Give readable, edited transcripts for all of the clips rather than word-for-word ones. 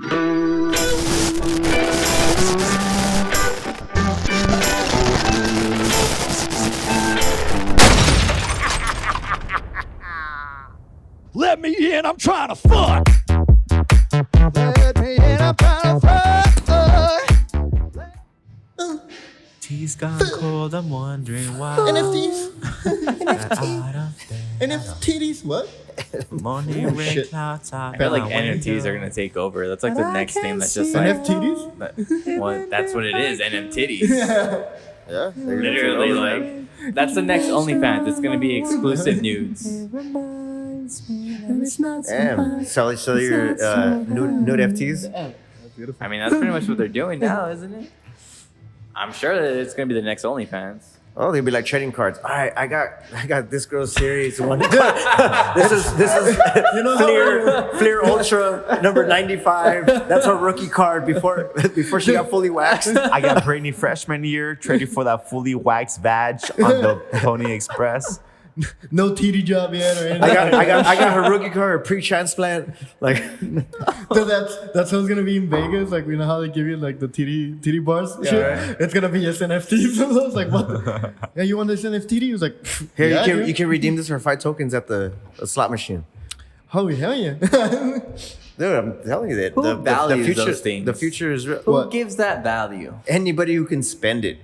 Let me in, I'm trying to fuck. Let me in, I'm trying to fuck. Tea's gone cold, I'm wondering why. NFTs. NFTs. What? Morning rain Shit. clouds I feel like NFTs are gonna take over. That's like the next thing that's just like NFTs? well, that's what it is. NFTs. Yeah. Literally, like that's the next OnlyFans. It's gonna be exclusive nudes. Damn. Sell your nude FTs. I mean, that's pretty much what they're doing now, isn't it? I'm sure that it's gonna be the next OnlyFans. Oh, they'd be like trading cards. All right, I got this girl's series one. this is Fleer Ultra number 95. That's her rookie card before she got fully waxed. I got Brittany freshman year trading for that fully waxed vag on the Pony Express. No TD job yet or anything. I got her rookie card, her pre-transplant. Like, So that's how it's gonna be in Vegas. Like, you know how they give you like the TD bars? Yeah, shit? right. It's gonna be just NFTs. So I was like, what? Yeah, you want this NFT? He was like, here, yeah, you can redeem this for 5 tokens at the slot machine. Holy hell yeah. Dude, I'm telling you that Who the values future, those things? the future is real. Who gives that value? Anybody who can spend it.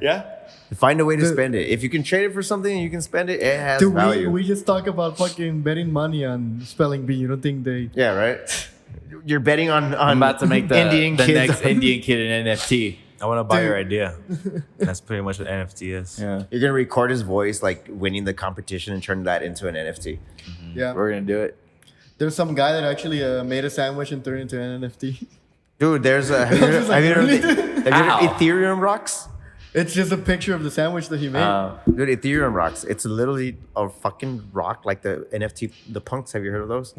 Yeah. Find a way to spend it. If you can trade it for something and you can spend it, it has Dude, value. we just talk about fucking betting money on spelling bee. You don't think they... Yeah, right? You're betting on I'm about to make the Indian kids. next Indian kid an NFT. I want to buy your idea. That's pretty much what NFT is. Yeah, You're going to record his voice like winning the competition and turn that into an NFT. Yeah. we're gonna do it. There's some guy that actually made a sandwich and turned it into an NFT. Dude, there's a... Have you heard How? Ethereum rocks? It's just a picture of the sandwich that he made. Dude, Ethereum rocks. It's literally a fucking rock like the NFT, the punks. Have you heard of those?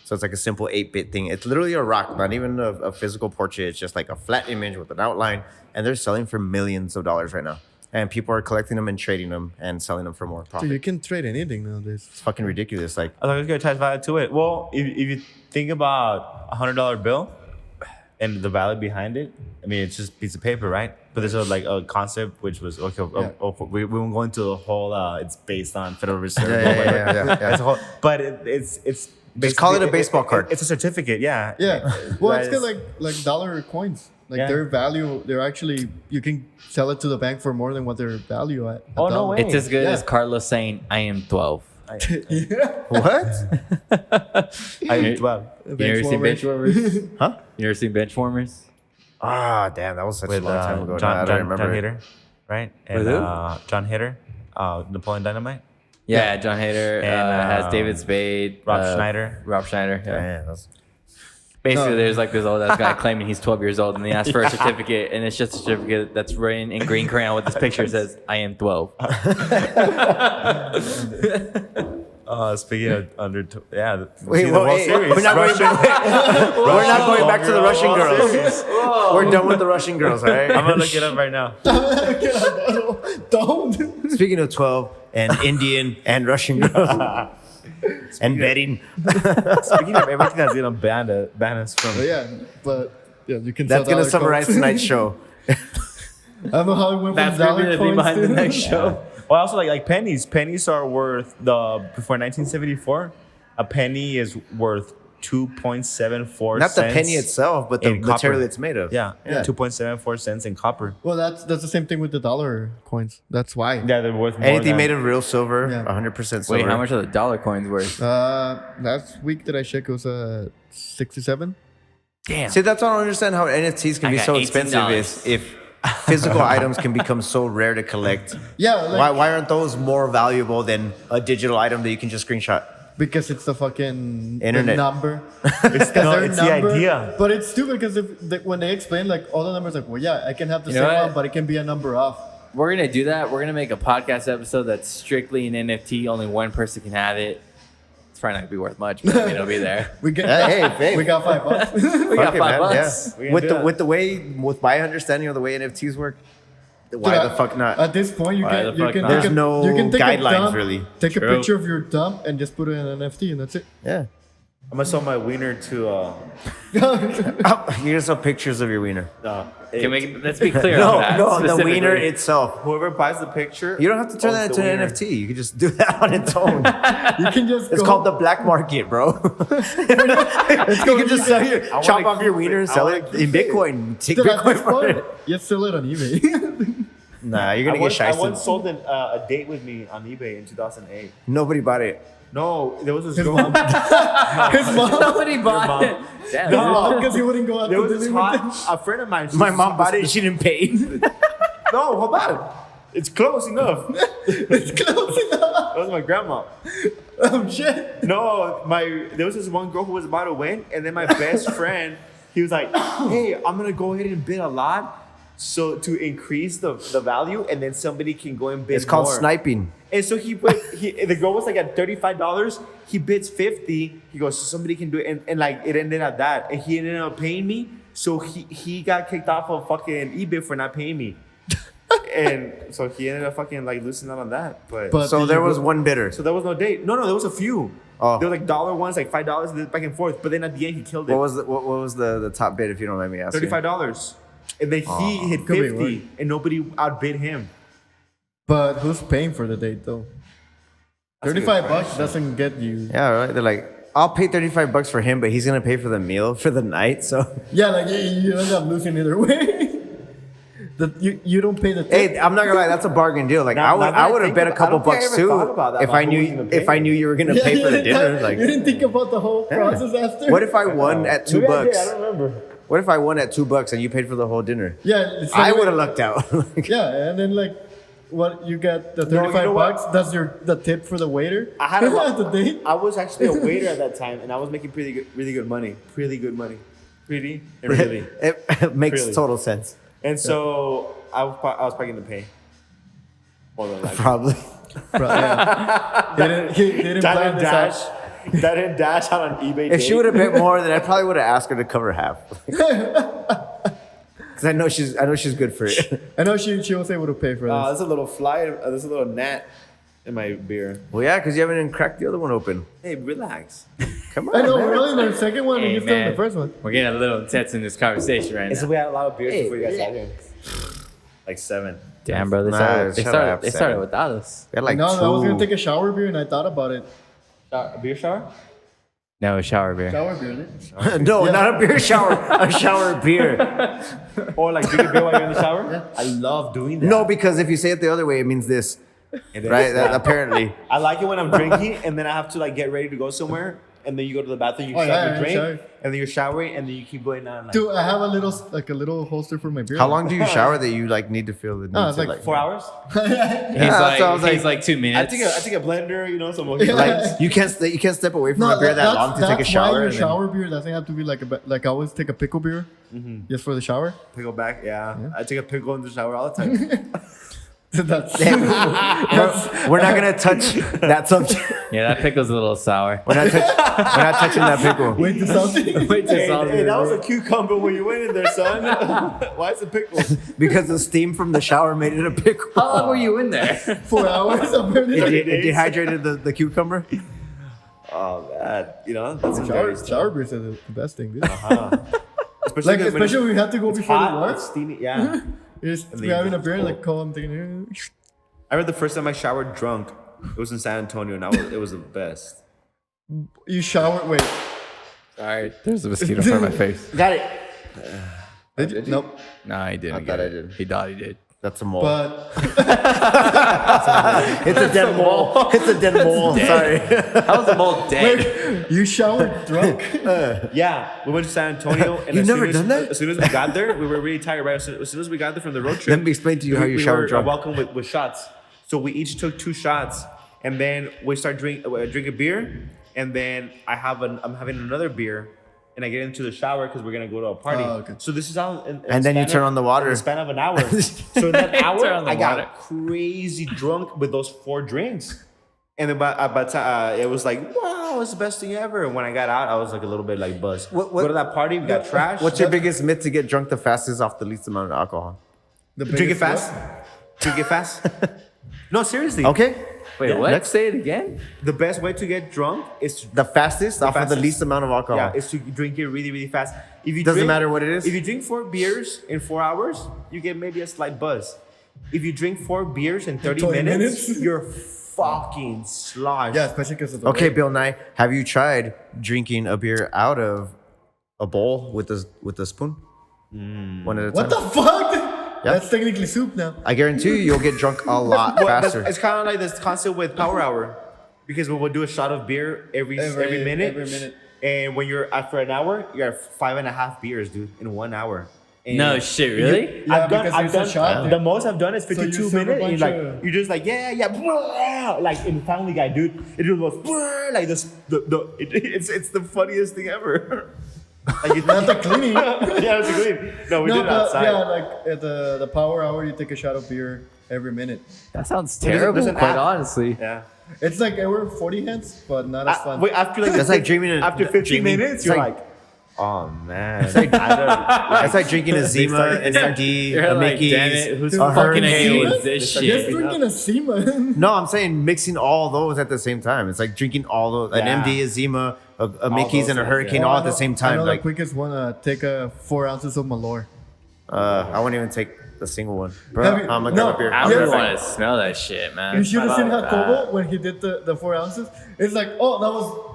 So it's like a simple 8-bit thing. It's literally a rock, not even a physical portrait. It's just like a flat image with an outline. And they're selling for millions of dollars right now. And people are collecting them and trading them and selling them for more profit. Dude, you can trade anything nowadays. It's fucking ridiculous. Like, I thought I was going to attach value to it. Well, if you think about a $100 bill and the value behind it, I mean, it's just a piece of paper, right? But there's a concept which was, okay, we won't go into the whole, it's based on Federal Reserve. Yeah. It's a whole, but it's Just call it a baseball card. It's a certificate, yeah. Yeah. Well, Right. it's got like dollar coins. Like Yeah. their value, they're actually, you can sell it to the bank for more than what their value at. Oh, no way. It's as good Yeah. as Carlos saying, "I am 12." what? I am 12. You never seen Benchwarmers? Huh? You never seen Benchwarmers? Ah, damn. That was such With a long time ago. John, I don't John remember. Hader, right? And With who? John Hader, Napoleon Dynamite. Yeah, John Hader And, has David Spade, Rob Schneider. Rob Schneider. Yeah. Man, that's... Basically, there's like this old ass guy claiming he's 12 years old, and he asks for a certificate, and it's just a certificate that's written in green crayon with this picture that says, "I am 12." Speaking of Wait, well, hey, we're not going back to the Russian girls. We're done with the Russian girls, all right? I'm gonna look it up right now. Don't. Speaking of 12 and Indian and Russian girls and betting, Speaking of everything that's gonna ban us from. But yeah, you can. that's sell going to dollar summarize coins. tonight's show. I don't know how it went That's from gonna be dollar the thing coins behind the to next show. Well, also like pennies. Pennies are worth before 1974. A penny is worth 2.74 Not the cents penny itself, but the in copper. material it's made of. Yeah, Yeah. 2.74 cents in copper. Well, that's the same thing with the dollar coins. That's why. Yeah, they're worth more Anything than, made of real silver, Yeah. 100% silver. Wait, how much are the dollar coins worth? Last week that I checked, it was 67. Damn. See, that's why I don't understand how NFTs can I be got so $18. expensive if physical items can become so rare to collect. Yeah, like, Why aren't those more valuable than a digital item that you can just screenshot? because it's the fucking Internet. the number. It's, no, Their it's the idea. But it's stupid because when they explain like all the numbers, like, well, yeah, I can have the You know same what? one, but it can be a number off. We're gonna do that. We're gonna make a podcast episode that's strictly an NFT. Only one person can have it. It's probably not gonna be worth much, but I mean, it'll be there. We get, Hey, we got $5. We got Fuck it, $5. man, We yeah. can do that. With my understanding of the way NFTs work, why the fuck not? At this point, Why the fuck not? There's no you can take guidelines, a dump, really. Take True. a picture of your dump and just put it in an NFT, and that's it. Yeah. I'm gonna sell my wiener to You're gonna sell pictures of your wiener. Let's be clear on that. No, the specifically. wiener itself. whoever buys the picture. You don't have to turn that owns into the an wiener. NFT. You can just do that on its own. You can just It's go, called the black market, bro. You can just sell your, wanna chop off your keep wiener it. and I sell wanna it keep in it. Bitcoin. Take Dude, at Bitcoin this for point, it. you sell it on eBay. Nah, you're gonna I get once shysted. sold a date with me on eBay in 2008. Nobody bought it. No, there was this His girl. mom. His mom. Somebody bought it. Damn. Because he wouldn't go out There to was this dinner with them. hot, a friend of mine. My mom bought it and she didn't pay. No, hold on. It's close enough. It's close enough. That was my grandma. Oh shit. No, there was this one girl who was about to win, and then my best friend, he was like, "Hey, I'm gonna go ahead and bid a lot, so to increase the value, and then somebody can go and bid It's called more." sniping. And so the girl was like at $35. He bids 50. He goes, so somebody can do it, and like it ended at that, and he ended up paying me. So he got kicked off of fucking eBay for not paying me. And so he ended up fucking like losing out on that. But So did there you was go- one bidder. so there was no date. No, there was a few. Oh. There were like dollar ones, like $5, back and forth. But then at the end, he killed it. What was the top bid, if you don't mind me asking? $35. And then he hit Could be 50, and nobody outbid him. But who's paying for the date though? $35 doesn't get you. Yeah, right. They're like, I'll pay $35 for him, but he's gonna pay for the meal for the night. So Yeah, like you end up losing either way. You don't pay the tip. hey, I'm not gonna lie, that's a bargain deal. Like Now that I I would have think bet a about- couple I don't think I bucks ever too thought about that, if about I who knew was gonna if pay. I knew you were gonna pay for the dinner. Like, you didn't think about the whole process after. what if I won at $2? Maybe I did, I don't remember. What if I won at $2 and you paid for the whole dinner? Yeah, it's I like- would have lucked out. Yeah, and then like, what you get the No, you $35 know what? bucks. That's the tip for the waiter. I had a at the date. I was actually a waiter at that time, and I was making really good money. Really good money. Pretty and really. It makes Really. total sense. And so I was probably going to pay. More than likely. Probably. He didn't plan this out. That didn't dash out on eBay. If she would have bet more, then I probably would have asked her to cover half. Because I know she's good for it. I know she was able to pay for this. There's a little fly. There's a little gnat in my beer. Well, yeah, because you haven't even cracked the other one open. Hey, relax. Come on, I know, man. we're only in the second one, and Hey, you're still in man. the first one. We're getting a little intense in this conversation right now. We had a lot of beers before you guys got here. Like 7. Damn, bro. They Nah, started, they shut started, up, they Sam. started without us. We had like No, I was gonna two. take a shower beer, and I thought about it. A beer shower? No, shower beer. Shower beer. No, not a beer shower. A shower beer. Or like drinking beer while you're in the shower? I love doing that. No, because if you say it the other way, it means this. Right? That, apparently. I like it when I'm drinking and then I have to like get ready to go somewhere. And then you go to the bathroom, you Oh, shove yeah, your yeah, drink, shower. and then you're showering, and then you keep going on. Like, Dude, I have a little holster for my beer. How long do you shower that you like need to feel the need Oh, it's to like 4 hours? He's that's what I was he's like- like 2 I minutes. take a blender, you know, some like you can't step away from a beer that long to take a shower. Why your and then- shower beer doesn't have to be like like I always take a pickle beer just for the shower. pickle back. Yeah. I take a pickle in the shower all the time. That's We're not gonna touch that subject. Yeah, that pickle's a little sour. We're not touching that pickle. way too salty. Wait till hey, salty. hey, that was a cucumber when you went in there, son. Why is it pickle? Because the steam from the shower made it a pickle. How long were you in there? 4 hours. I'm burning It dehydrated the cucumber. Oh, man. You know, that's a shower beers are the best thing, dude. Especially, Like especially when we have to go before the hot, work. it's steamy. Yeah. Just then we you having a just beer, go. like call them taking. I remember the first time I showered drunk. It was in San Antonio, and it was the best. You shower. Wait. Alright, there's a mosquito in front of my face. Got it. Did you? Nope. No, he didn't. I thought I did. He thought he did. That's a mole. But It's a dead mole. It's a dead mole. Sorry. How was the mole dead? you showered drunk. Yeah, we went to San Antonio. And You've as soon never as- done that? As soon as we got there, we were really tired. Right, as soon as we got there from the road trip, Let me explain to you how you we shower were drunk. welcome with shots. So we each took 2 shots, and then we start drinking beer, and then I'm having another beer, and I get into the shower because we're gonna go to a party. Oh, okay. So this is how. And then you turn on the water. In the span of an hour. So in that hour, Turn on the I got water. crazy drunk with those 4 drinks. And then it was like, wow, it's the best thing ever. And when I got out, I was like a little bit like buzzed. What- Go to that party, we got trashed. What's your biggest myth to get drunk the fastest off the least amount of alcohol? The Drink it biggest fast. Drink it fast. No, seriously. Okay. Wait, Yeah. what? Next- Say it again? The best way to get drunk is to, The fastest off of the fastest. least amount of alcohol. yeah, is to drink it really, really fast. If you Doesn't drink- matter what it is? If you drink 4 beers in 4 hours, you get maybe a slight buzz. If you drink 4 beers in 30 20 minutes, minutes? you're fucking sloshed. Yeah, especially because of the Okay, weight. Bill Nye, have you tried drinking a beer out of a bowl with a spoon? One at a time. What the fuck? That's technically soup now. I guarantee you, you'll get drunk a lot Well, faster. it's kind of like this concept with Power Hour, because we'll do a shot of beer every minute. Every minute. And when you're after an hour, you're at 5.5 beers, dude, in 1 hour. And No shit, really? Yeah, because it's a shot. the most I've done is 52 you serve a minutes. And bunch you're of- you're just like, yeah, blah, like in Family Guy, dude. It just goes blah, like this. It's the funniest thing ever. Like it's Not the cleaning. yeah, it's a clean. No, we No, did it but outside. yeah, like at the power hour, you take a shot of beer every minute. That sounds There's terrible, an quite app. honestly. Yeah. It's like every 40 hands, but not as fun. Wait, after like That's like dreaming. after 15 dreaming- minutes, it's you're like- like, oh man. That's like drinking a Zima, an MD, You're a like, Mickey's. damn it, who's a fucking Hurricane. okay with this Just shit? drinking a semen. No, I'm saying mixing all those at the same time. It's like drinking all those, an Yeah. MD, a Zima, a Mickey's, those and a things, Hurricane yeah. all at the same I time. know Like, the quickest one, take 4 ounces of Malort. I won't even take a single one. Bro, Have you- I'm gonna no, grab a beer. I Yes. really want to smell that shit, man. You should have seen Fuck Jacobo when he did the 4 ounces. It's like, oh, that was.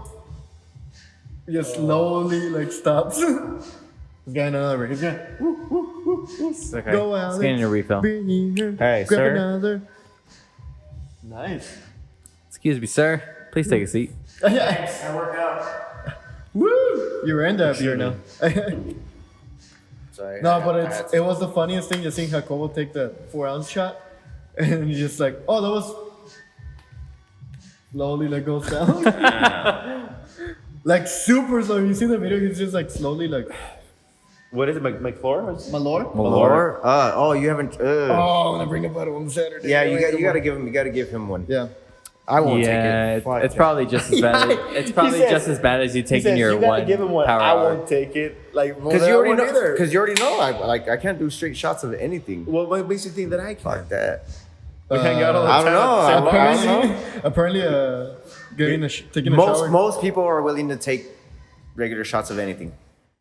Just slowly like stops. He's got another beer. He's got. that. Okay. Go Let's Alex. get in a refill. Be here. Hey, Grab sir. another. Nice. Excuse me, sir. Please take a seat. Thanks. I work out. Woo! You ran that beer now. Sorry. No, but it was the funniest thing just seeing Jacobo take the 4 ounce shot, and you're just like, oh, that was slowly like goes down, like super slow. You see the video? He's just like slowly like What is it, McFlora? Malort. Malort? Oh, you haven't. Oh, I'm gonna bring a bottle on Saturday. Yeah, you gotta give him one. Yeah. I won't Yeah, take it. it's probably just as bad. It's probably says- just as bad as you taking your one power I hour. won't take it. Like, Because you already know. Because you already know. I can't do straight shots of anything. what makes you think that I can? Fuck that. We hang out all the I don't time. know. I don't know. Apparently, taking a shower. Most people are willing to take regular shots of anything.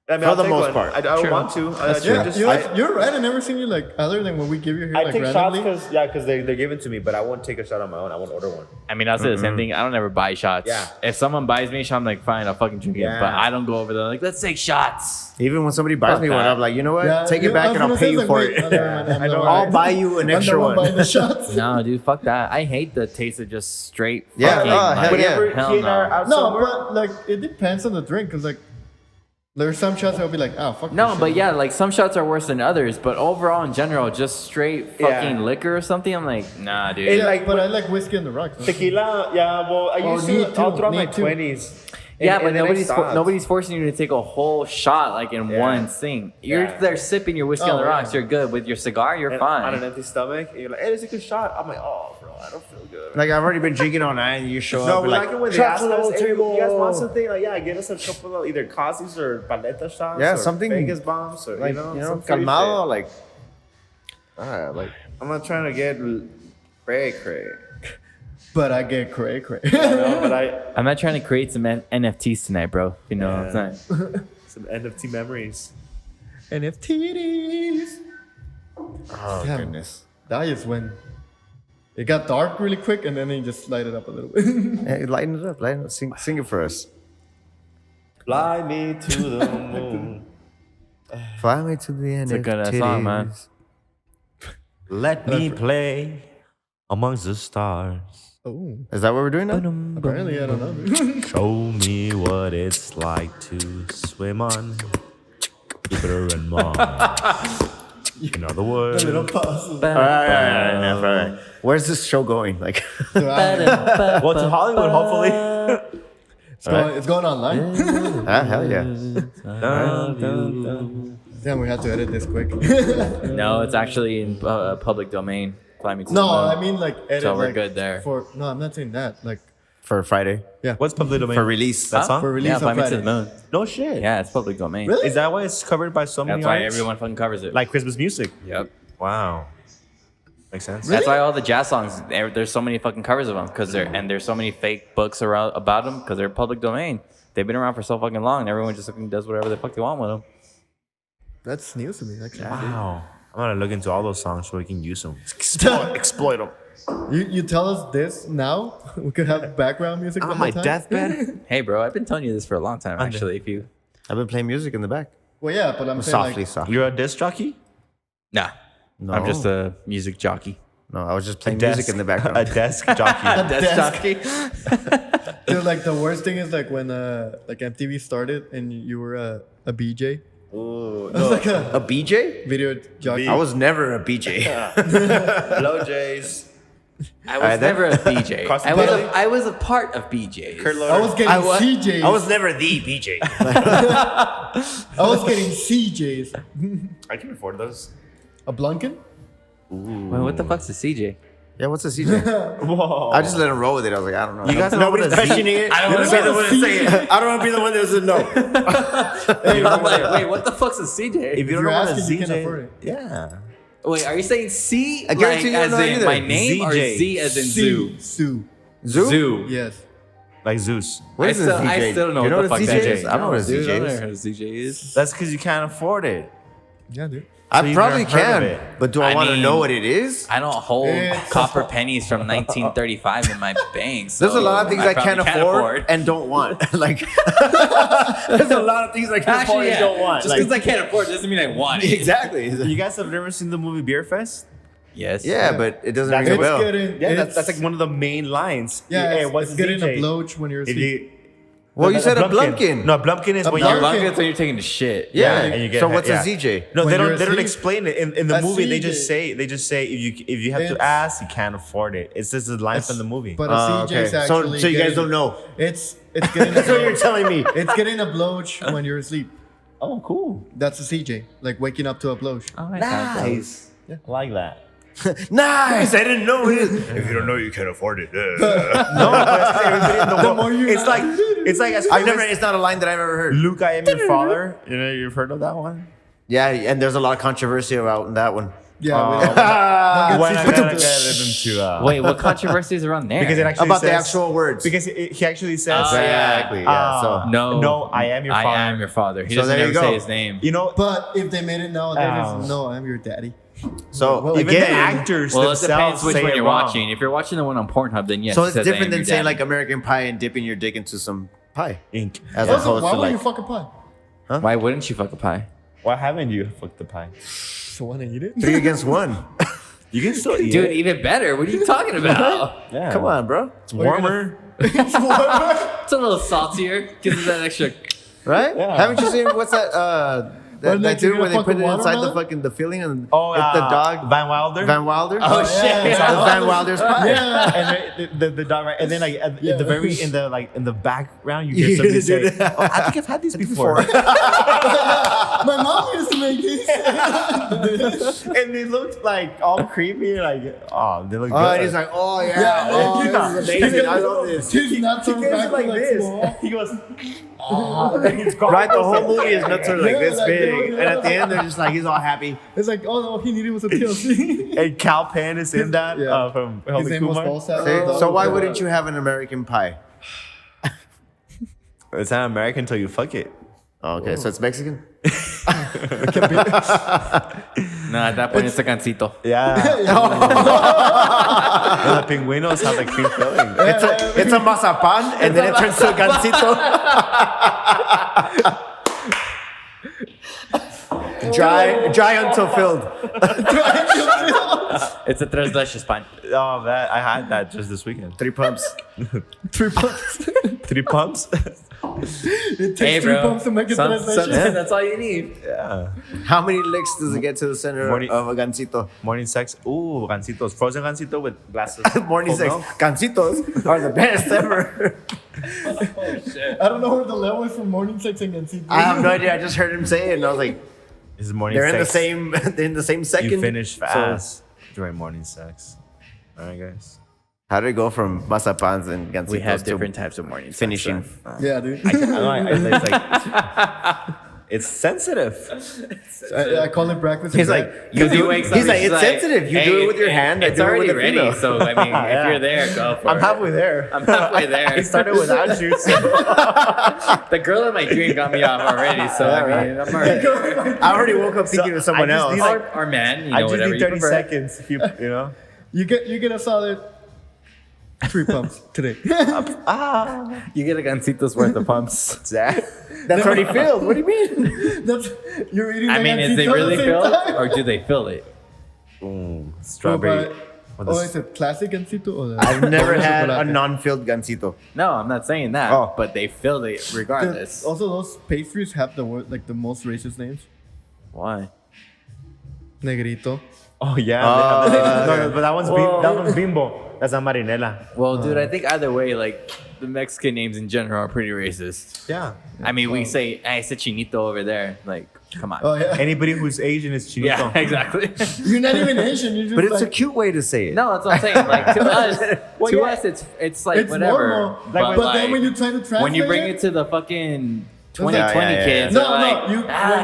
I mean, For I'll the take most one. part. I don't True. want to. That's Yeah, true. you're right. I never seen you like other than when we give you here I like take randomly. shots because they're given to me, but I won't take a shot on my own. I won't order one. I mean, I'll say the same thing. I don't ever buy shots. Yeah. If someone buys me a shot, I'm like, fine, I'll fucking drink it. Yeah. But I don't go over there like, let's take shots. Even when somebody buys Fuck me one, that. I'm like, you know what? Yeah, Take you- it back I was and I'll gonna pay say, you like, for wait, it. never mind, I'm the I'll one- buy you an I'm the extra one one. buying the shots. No, dude, fuck that. I hate the taste of just straight Yeah, fucking. hell like, yeah. Whenever hell he and I are no. out No, somewhere, but like it depends on the drink, cause like there's some shots I'll be like, oh fuck. No, this but shit. yeah, like some shots are worse than others. But overall, in general, just straight fucking Yeah. liquor or something, I'm like, nah, dude. It- Yeah, like, but I like whiskey on the rocks. so- tequila, yeah. Well, I Oh, used me to too, all throughout me my too. 20s. Yeah, And but then I stopped. nobody's forcing you to take a whole shot like in Yeah. one thing. You're Yeah. there sipping your whiskey Oh, on the yeah. rocks. You're good with your cigar. You're And fine. on an empty stomach, and you're like, "Hey, it's a good shot." I'm like, "Oh, bro, I don't feel good." Like I've already been drinking all night, and you show No, up but and like when they "Shots ask on the us, whole "Hey, you guys want table." something?" Like, yeah, get us a couple of either Casi's or paleta shots. Yeah, or something- Vegas bombs, or Like some free calmado, shit. like Like, I'm not trying to get cray. But I get cray cray. No, but I'm not trying to create some NFTs tonight, bro. You know what I'm saying? some NFT memories. NFTs. oh Damn. goodness. That is when it got dark really quick, and then they just light it up a little bit. Hey, lighten it up, lighten it up. Sing it for us. Fly me to the moon. Fly me to the end a of good ass song, man. titties. Let me play amongst the stars. Oh, Is that what we're doing now? apparently I don't know. Show me what it's like to swim on Jupiter and Mars. In other words, Little pause. All right. Where's this show going? Like, well, to Hollywood, hopefully. It's going online. hell yeah. Damn, we had to edit this quick. No, it's actually in public domain. Fly me to No, the moon. I mean like edit. So we're like, good there. No, I'm not saying that. Like For Friday, What's public domain? for release. That song? for release Yeah, on fly me to Friday. the moon. No shit. Yeah, it's public domain. Really? Is that why it's covered by so many That's why artists? everyone fucking covers it. Like Christmas music. Yep. Wow. Makes sense. That's why all the jazz songs, there's so many fucking covers of them, there's so many fake books around about them because they're public domain. They've been around for so fucking long, and everyone just fucking does whatever the fuck they want with them. That's news to me, actually. Wow. I'm gonna look into all those songs so we can use them. Exploit them. You tell us this now, we could have background music the On whole my time. deathbed. Hey, bro, I've been telling you this for a long time, actually. If you, I've been playing music in the back. Well, yeah, but I'm saying Softly, like, softly. You're a disc jockey. nah, No. I'm just a music jockey. No, I was just playing music in the A background. desk jockey. Desk jockey. dude, like the worst thing is like when like MTV started and you were a BJ. Ooh, It was like a A BJ? video jockey. I was never a BJ. Hello, Jays. I was never a BJ. Carson I was a part of BJ's. I was getting CJs. I was never the BJ. I was getting CJs. I can afford those. A Blunkin? Wait, what the fuck's a CJ? Yeah, what's a CJ? Whoa. I just let him roll with it. I was like, I don't know. You guys know what Nobody's a questioning it. I don't You're wanna the be the one to say it. I don't want to be the one that doesn't know. I'm like, wait, what the fuck's a CJ? If you don't you're know what a asking, you can ZJ, afford it. yeah. Wait, are you saying C I guarantee you don't as know in either. my name or ZJ. Z as in zoo? Sue. Zoo? Zoo. Yes. Like Zeus. What I is a still, ZJ? I still don't know You what the fuck a that ZJ is. I don't know what a Dude, I don't know ZJ what is. a ZJ is. That's because you can't afford it. Yeah, dude. I you've probably never heard of can, it. but do I I want to mean- know what it is? I don't hold It's- copper pennies from 1935 in my bank. So There's a lot of things I can't probably afford and don't want. Like, there's a lot of things I can't afford and don't want. Just Like, because I can't afford it doesn't mean I want it. exactly. You guys have never seen the movie Beer Fest? Yes. Yeah, but it doesn't That's ring a It's bell. getting. Yeah, it's, that's like one of the main lines. Yeah, Hey, it's, what's it's getting ZJ? a bloach when you're If asleep. you, Well, you said a Blumpkin. No, Blumpkin is A when Blumpkin. you're. Long as when you're taking a shit. Yeah. and you get So what's yeah. a ZJ? No, When they you're don't asleep. explain it in the A movie. They CJ. just say if you have to It's- ask, you can't afford it. It's just a line from the movie. But a CJ is okay. actually. So you guys getting- don't know. It's getting. That's what you're telling me. It's getting a bloach when you're asleep. Oh, cool. That's a CJ, like waking up to a bloach. Oh, I thought that was- Nice. I like that. Nice. I didn't know it. If you don't know, you can't afford it. No, but everybody in the world. more you It's like as I've never. famous- It's not a line that I've ever heard. Luke, I am your father. You know, you've heard of that one? Yeah, and there's a lot of controversy about that one. Yeah. Oh, don't When get I CJ. gotta get into Wait, what controversies are on there? because it actually About the says- actual words. because he actually says Oh, yeah. Exactly. Yeah. So no, I am your father. I am your father. He So doesn't there you ever say go. his name. You know, But if they made it nowadays, Oh. it's, no, I'm your daddy. So even the again, actors Well, it themselves depends which say one it you're wrong. watching. If you're watching the one on Pornhub, then yes. so it it's says, "I am different than your saying daddy." like American Pie and dipping your dick into some pie, Ink. as Also, opposed why to would you like. fuck a pie? Why wouldn't you fuck a pie? Why haven't you fucked the pie? So wanna eat it? 3 against 1. You can still eat Dude, it. even better. What are you talking about? Yeah. Come on, bro. It's warmer. It's a little saltier. Gives it that extra. Right? Yeah. Haven't you seen what's that? That Wasn't that dude you where they gonna put it fuck a inside the watermelon? fucking the filling and Oh, it's the dog Van Wilder. Van Wilder. Oh, shit. It's the Van Wilder's pie. Yeah. And the dog, right? And then like at Yeah. the very in the background, you hear somebody say, "Oh, I think I've had these before." My mom used to make these. And they looked like all creepy, like they look good. Oh, and he's like, oh yeah, Yeah, oh, yeah. this is amazing. I love this. His nuts he are goes back like like this. small. He goes, and then he's gone. Right, the whole movie is nuts are like Yeah, this like, big, yeah. and at the end they're just like he's all happy. It's like, oh no, all he needed was a TLC. And Cal Penn is in that Yeah. from His Healthy name was Kumar. Ball Salad. See? So why wouldn't you have an American pie? It's not American until you fuck it. Oh, okay, so it's Mexican. No, at that point, it's a gansito. Yeah. And the pingüinos have the cream filling. It's a mazapan, and then it turns to a gansito. Dry until filled. It's a tres leches pan. Oh, that I had that just this weekend. 3 pumps. 3 pumps. 3 pumps. It takes Hey, 3 bro. pumps to make it Sometimes translation. that's all you need. Yeah. How many licks does it get to the center Morning- of a gansito? Morning sex. Ooh, gancitos. Frozen gancito with glasses. Morning Full sex. milk. Gancitos are the best ever. I don't know where the level is from morning sex and see. I have no idea. I just heard him say it, and I was like, This is morning they're in the sex. same. They're in the same second. You finish So, fast during morning sex. All right, guys. how did it go from mazapans and gancitos We have to different types of morning sex, finishing? so. Yeah, dude. I know, it's like, It's sensitive. I call it breakfast. He's like, Because he wakes up. he's like, it's sensitive. You do it with your hand. I It's do it already with a ready. female. So I mean, if you're there, go for it. I'm halfway there. I'm halfway there. It started without you. So. The girl in my dream got me off already. So I mean, I'm already. I already woke up thinking of someone I just else. need, like, Or man, you I know, just whatever need you 30 prefer. seconds. If you know. You get a solid 3 pumps today. You get a gancito's worth of pumps. That's already filled. What do you mean? That's you're eating. I the mean, is gansito it at the really same filled time. or do they fill it? Strawberry. Is it classic gansito or the I've never Doble had a chocolate? non-filled gansito. No, I'm not saying that. Oh. But they filled it Dude, regardless. also, those pastries have the word like the most racist names. Why? Negrito. Oh yeah. No, but that one's bimbo. That's not marinela. Well, dude, I think either way, like the Mexican names in general are pretty racist. Yeah. I mean, we say, "Hey, it's a chinito over there." Like, come on. Oh yeah. Anybody who's Asian is chinito. Yeah, exactly. You're not even Asian. You're just But it's a like, cute way to say it. No, that's what I'm saying. Like to us, it's like it's whatever. normal. But, But then when you try to translate when you bring it to the fucking 2020 Yeah. kids, No, they're no, like,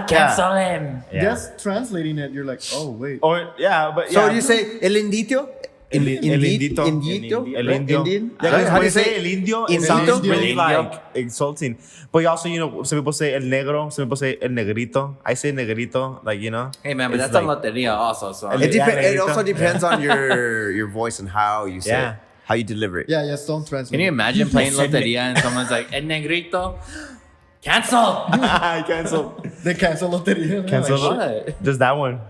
you- cancel him. Yeah. just translating it, you're like, oh wait. Or yeah, but So yeah. you say el indito? El indito. Indito? El indio. Indian? Yeah, because How when do you say el indio, it Indito? sounds El really indio. like insulting. But you also, some people say el negro, some people say el negrito. I say negrito, like, Hey man, but it's that's like- a loteria also. So El- It, Yeah, it negrito. also depends on your voice and how you say Yeah. it, how you deliver it. Yeah, just don't translate. can you imagine playing loteria and someone's like, "El negrito, cancel." Cancel. They cancel loteria. Cancel. What? Just that one.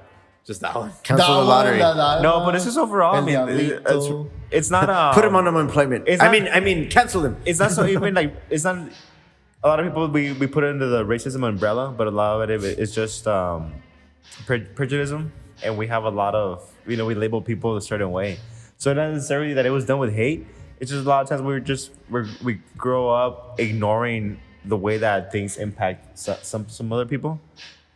Just that one. Cancel the lottery. No, but this is overall. I El mean, Diablito. it's not. Put him on unemployment. It's I not- mean, cancel him. It's not so even like it's not. A lot of people we put it under the racism umbrella, but a lot of it is just prejudice, and we have a lot of we label people a certain way. So not necessarily that it was done with hate. It's just a lot of times we grow up ignoring the way that things impact some other people.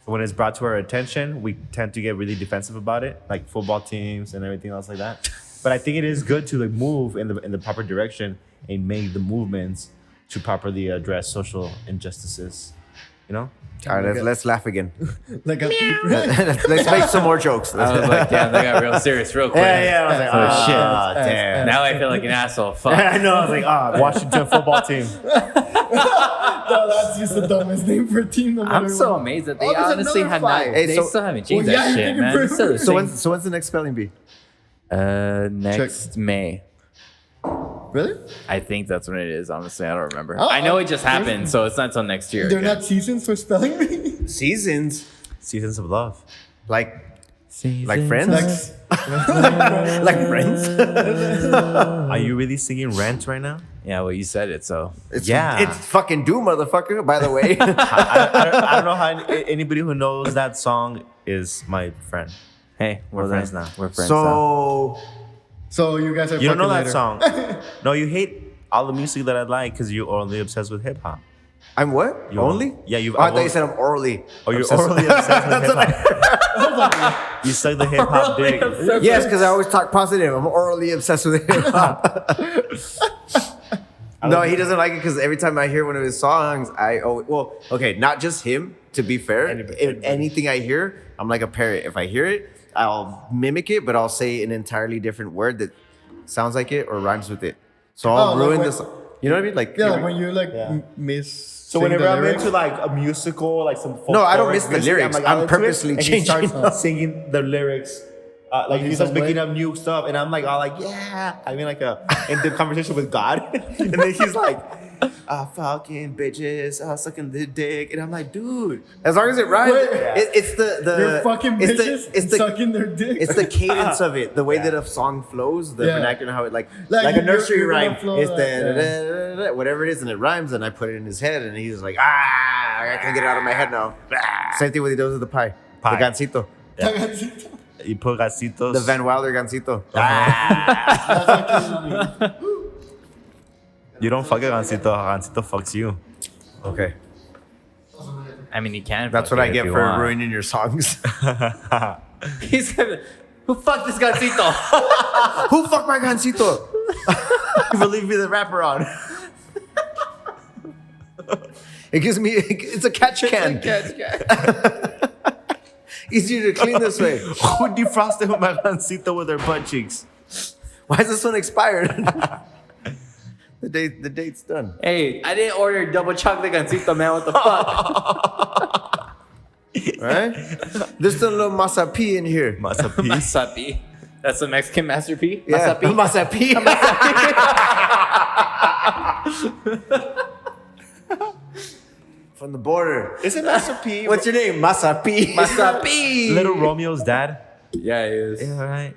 So when it's brought to our attention, we tend to get really defensive about it, like football teams and everything else like that. But I think it is good to like move in the proper direction and make the movements to properly address social injustices. All right, let's laugh again. Like a let's make some more jokes. I was like, damn, they got real serious real quick. I was like, Oh, shit. damn. Now I feel like an asshole. Fuck. I know. I was like, Washington football team. No, that's just the dumbest name for a team. No I'm matter so what. amazed that they Oh, there's honestly another have not. five. Hey, They so- still haven't changed Well, yeah, that you shit, can man. improve. It's still the so same. when's the next spelling bee? Next May. Really? I think that's when it is. Honestly, I don't remember. Oh, I know it just there's- happened, so it's not until next year. They're again. not seasons for spelling bee. Seasons, Seasons of love. like Seasons friends, of- like friends. Are you really singing Rent right now? Yeah, well, you said it, so. It's, Yeah. it's fucking do, motherfucker. By the way, I don't know how anybody who knows that song is my friend. Hey, We're friends now. We're friends now. so So you guys are. You don't know fucking that later. song. No, you hate all the music that I like because you're only obsessed with hip hop. I'm what? You Only? Yeah, you've. Oh, I thought you said I'm orally. Oh, you're obsessed orally with- obsessed with hip hop. You suck the hip hop dick. Yes, because I always talk positive. I'm orally obsessed with hip hop. No, he doesn't like it because every time I hear one of his songs, not just him. To be fair, Anybody. anything I hear, I'm like a parrot. If I hear it, I'll mimic it, but I'll say an entirely different word that sounds like it or rhymes with it. So I'll Oh, like ruin when- this. You know what I mean? Like, Yeah, like when you like Yeah. miss. So whenever I'm into like a musical, like some folk No, I don't miss the music, lyrics. I'm into it, purposely and he changing starts singing the lyrics. Like he in starts some making way? up new stuff, and I'm like, all like, yeah. I mean, like a in-depth conversation with God, and then he's like, fucking bitches, sucking the dick, and I'm like, dude, as long as it rhymes, Wait. it's the You're fucking it's bitches it's the sucking their dick. it's the cadence of it, the way that a song flows, the Yeah. vernacular, how it like Like, a you're nursery gonna rhyme. flow It's like the that. da-da-da-da-da, whatever it is, and it rhymes, and I put it in his head, and he's like, I can't get it out of my head now. Same thing with he does with the pie. Pie. The gansito, you put gasitos. the Van Wilder gansito. You don't fuck a gansito. Gansito fucks you. Okay, I mean, you can. that's fuck what I it if get you for want. ruining your songs. He's gonna. Who fucked this gancito? Who fucked my gansito? Believe me, the rapper on. It gives me. It's a catch can. Easier to clean this way. Who defrosted with my gancito with their butt cheeks? Why is this one expired? The date's done. Hey, I didn't order double chocolate gansito, man. What the fuck? Right? There's still a little masapi in here. Masapi. Masapi. That's the Mexican masterpiece. Yeah. Masapi. From the border. Isn't Masapi? What's your name? Masapi. Masapi. Little Romeo's dad? Yeah, he is. Yeah, right.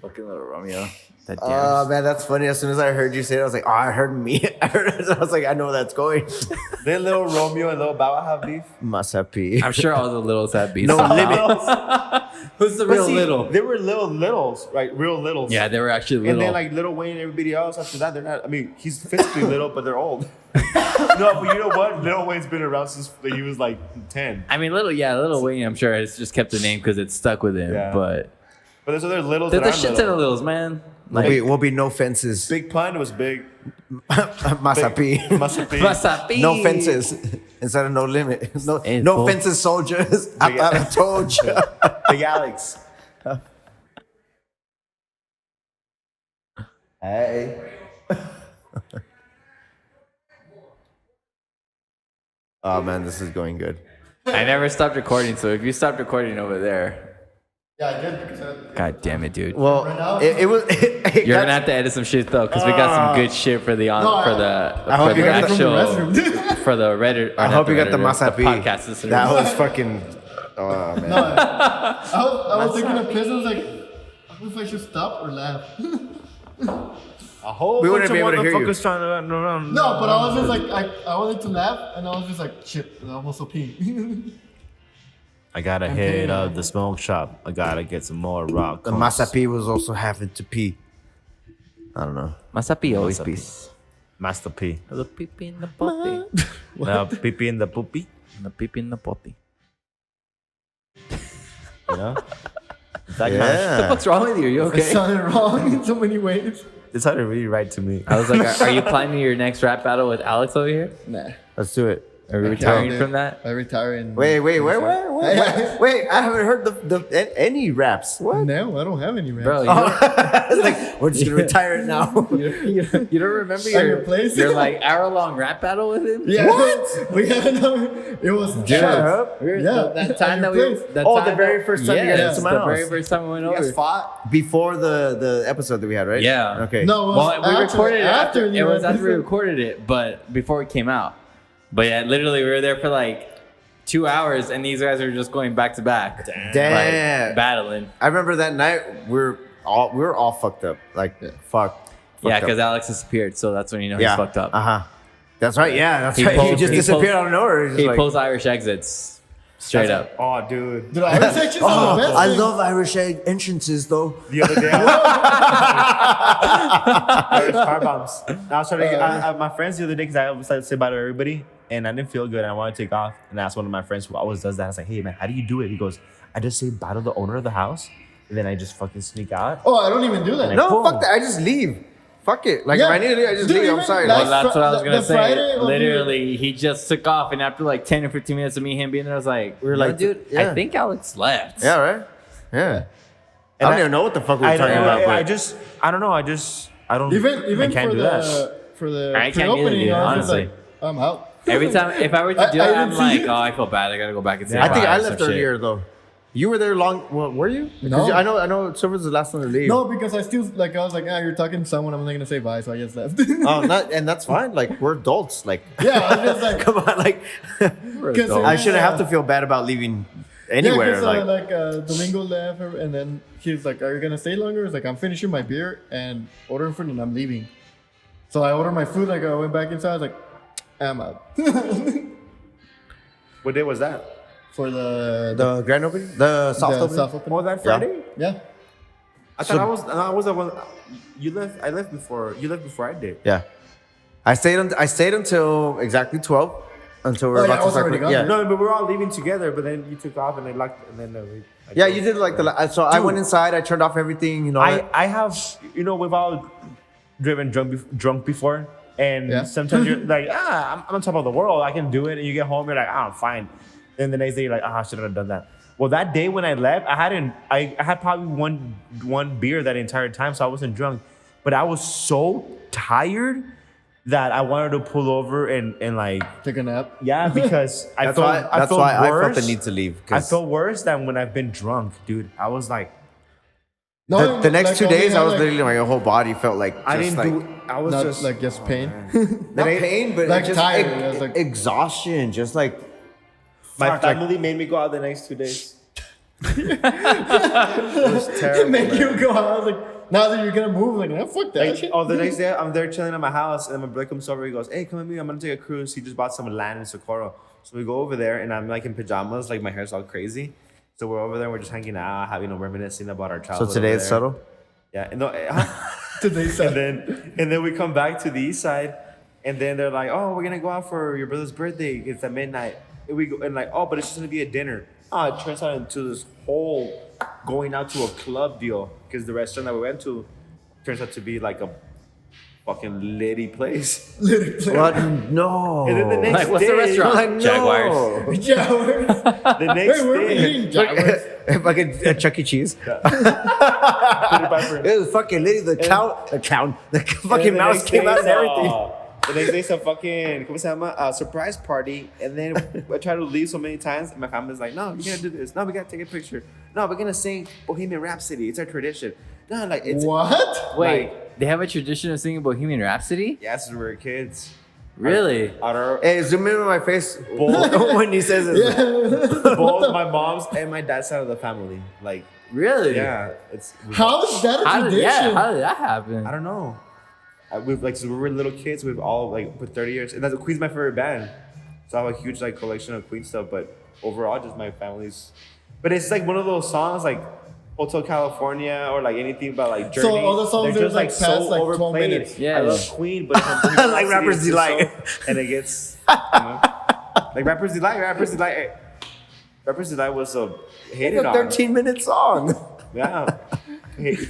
Fucking little Romeo. That Oh damn. man, that's funny. As soon as I heard you say it, I was like, oh, I heard me. I was like, I know where that's going. Then little Romeo and little Bow have beef. Masapi. I'm sure all the littles have beats. No limit. Who's the But real see, little? They were little littles, right? Real littles. Yeah, they were actually little. And then like Little Wayne and everybody else after that, they're not. I mean, he's physically little, but they're old. No, but you know what? Little Wayne's been around since he was like 10. I mean, little Wayne, I'm sure has just kept the name because it's stuck with him. Yeah. But But there's other littles there's that a are shit ton of little. littles, man. Like Will be no fences. Big Pun was big. Masapi. Masapi. Masapi. No fences. Instead of no limit. No, Hey, no fool. fences, soldiers. I told you. Big Alex. Hey. Oh man, this is going good. I never stopped recording, so if you stopped recording over there, Yeah, I did because god damn it, dude. Well, Right now? it was. You're gonna have to edit some shit though, because we got some good shit for the I hope for you the got the- actual for the Reddit. I hope you got the Masapi Masapi. podcast listeners. That was fucking. Oh man. I was thinking of piss. I was like, I don't know if I should stop or laugh. A whole We bunch wouldn't of be able to hear you. motherfuckers trying to run around. No, but I was just like, I wanted to laugh, and I was just like, shit, I almost so pee. I gotta hit up the smoke shop. I gotta get some more rock. The Masapi was also having to pee. I don't know. Masapi always Masapi. peace. Master P. The pee in the potty. Now, pee in the poopy. The pee in the potty. You know? That kind of What the Yeah. fuck's wrong with you? Are you It okay? sounded wrong in so many ways. It sounded really right to me. I was like, are you planning your next rap battle with Alex over here? Nah. Let's do it. Are we retiring from that? I retire in. Wait, wait! I haven't heard any raps. What? No, I don't have any raps. Bro, you Like we're just gonna retire it now. you don't remember At your place? your like hour-long rap battle with him? Yeah. What? We had another. It was. Shut up. We were- Yeah, that time at that your we place. that Oh, time the very that- first time you guys yes, went to my the house. very first time we went You over. guys fought. Before the episode that we had, right? Yeah. Okay. No, it was Well, we recorded it after. you It was were- after we recorded it, but before it came out. But yeah, literally, we were there for like 2 hours, and these guys were just going back to back, Damn. like, battling. I remember that night we were all fucked up. Like fuck. Yeah, up. because Alex disappeared, so that's when you know Yeah. he's fucked up. Uh huh. That's right. Yeah, that's He right. He pulled- just he disappeared pulled- out of nowhere. He's He like, pulls Irish exits straight up. Oh, dude. Dude, Irish sections are the best. I thing. love Irish entrances though. The other day, Irish car bombs. I was trying to get my friends the other day because I was like to say bye to everybody, and I didn't feel good. And I wanted to take off, and I asked one of my friends who always does that. I was like, "Hey man, how do you do it?" He goes, "I just say bye to the owner of the house, and then I just fucking sneak out." Oh, I don't even do that. No, Boom. fuck that. I just leave. Fuck it. Like Yeah. if I need to leave, I just Dude, leave. I'm even sorry. like- Well, that's what I was gonna the say. Friday of Literally, he just took off, and after like 10 or 15 minutes of me and him being there, I was like, We were "You know, like, dude, yeah. I think Alex left." Yeah, right? Yeah. I don't even know what the fuck we were I talking about. I But I don't know. I don't. Even I can't for do the that. for the I can't either, pre-opening, dude, I was just honestly. like, I'm out. Every time, if I were to do I that, I'm didn't see like, you. "Oh, I feel bad. I gotta go back and say I think bye I or some left shit." earlier though. You were there long. Well, were you? No. I know. Silver's the last one to leave. No, because I still like I was like, you're talking to someone. I'm not gonna say bye, so I just left. Oh, and that's fine. Like we're adults. Like, Yeah, I was just like, come on. Like, because I shouldn't have to feel bad about leaving anywhere. Domingo left, and then he's like, "Are you gonna stay longer?" It's like, "I'm finishing my beer and ordering food, and I'm leaving." So I ordered my food. Like I went back inside. I was like, "I'm out." What day was that? For the the grand opening, the soft opening. soft opening. Oh, that Friday. Yeah. I thought I was the one. You left. I left before. You left before I did. Yeah, I stayed until exactly 12. Until we're Oh, yeah, about I to was start. already gone, Yeah, right? No, but we were all leaving together. But then you took off, and I locked. And then yeah, you did like so I went inside. I turned off everything. You know. I have, we've all driven drunk before. And Yeah. sometimes you're like, I'm on top of the world. I can do it. And you get home, you're like, I'm fine. Then the next day, you're like, I shouldn't have done that. Well, that day when I left, I had probably one beer that entire time, so I wasn't drunk. But I was so tired that I wanted to pull over and like, Take a nap. yeah, because I That's felt why. That's felt why worse. I felt the need to leave. I felt worse than when I've been drunk, dude. I was like, No, the next like, 2 only days, I had, was like, literally my whole body felt like I just didn't like, do. I was not just like just pain. not pain, but like just tired. I was like- exhaustion. Just like my fuck, like- family made me go out the next 2 days. It was terrible. Make man. you go. I was like, now that you're gonna move, like, nah, fuck that Like, shit. the next day, I'm there chilling at my house, and my brother comes over. He goes, "Hey, come with me. I'm gonna take a cruise." He just bought some land in Socorro, so we go over there, and I'm like in pajamas, like my hair's all crazy. So we're over there, we're just hanging out, having a reminiscing about our so childhood. today over it's there. subtle. Yeah, and no, Today said and then we come back to the east side, and then they're like, "Oh, we're gonna go out for your brother's birthday. It's at midnight." And we go and like, "Oh, but it's just gonna be a dinner." Oh, it turns out into this whole going out to a club deal because the restaurant that we went to turns out to be like a fucking litty place. What? No. And then the next Like, what's day, the restaurant? Like, no. Jaguars. Jaguars. The next Wait, we're day, eating Jaguars. Fucking Chuck E. Cheese. It was fucking lady. The fucking the mouse next came day, out and everything. The next day, some fucking ¿cómo se llama? Surprise party, and then I tried to leave so many times, and my family's like, "No, you gotta do this. No, we gotta take a picture. No, we're gonna sing Bohemian Rhapsody. It's our tradition." No, like it's What? Wait, they have a tradition of singing Bohemian Rhapsody? yeah, since we were kids. Really? Hey, zoom in on my face when he says it. Both my mom's and my dad's side of the family. Like, Really? yeah, it's. How is that a How did, tradition? how did that happen? I don't know. We've like since we were little kids, we've all like put 30 years, and that's Queen's my favorite band. So I have a huge like collection of Queen stuff, but overall, just my family's. But it's like one of those songs like Hotel California or like anything about like Journey. So all the songs they're are, just like, like past, so like, 12 overplayed. minutes. Yeah, I love yeah. Queen, but like Rapper's Delight. and it gets you know, like Rapper's Delight. Rapper's Delight was a hated It's a on. 13-minute song. Yeah,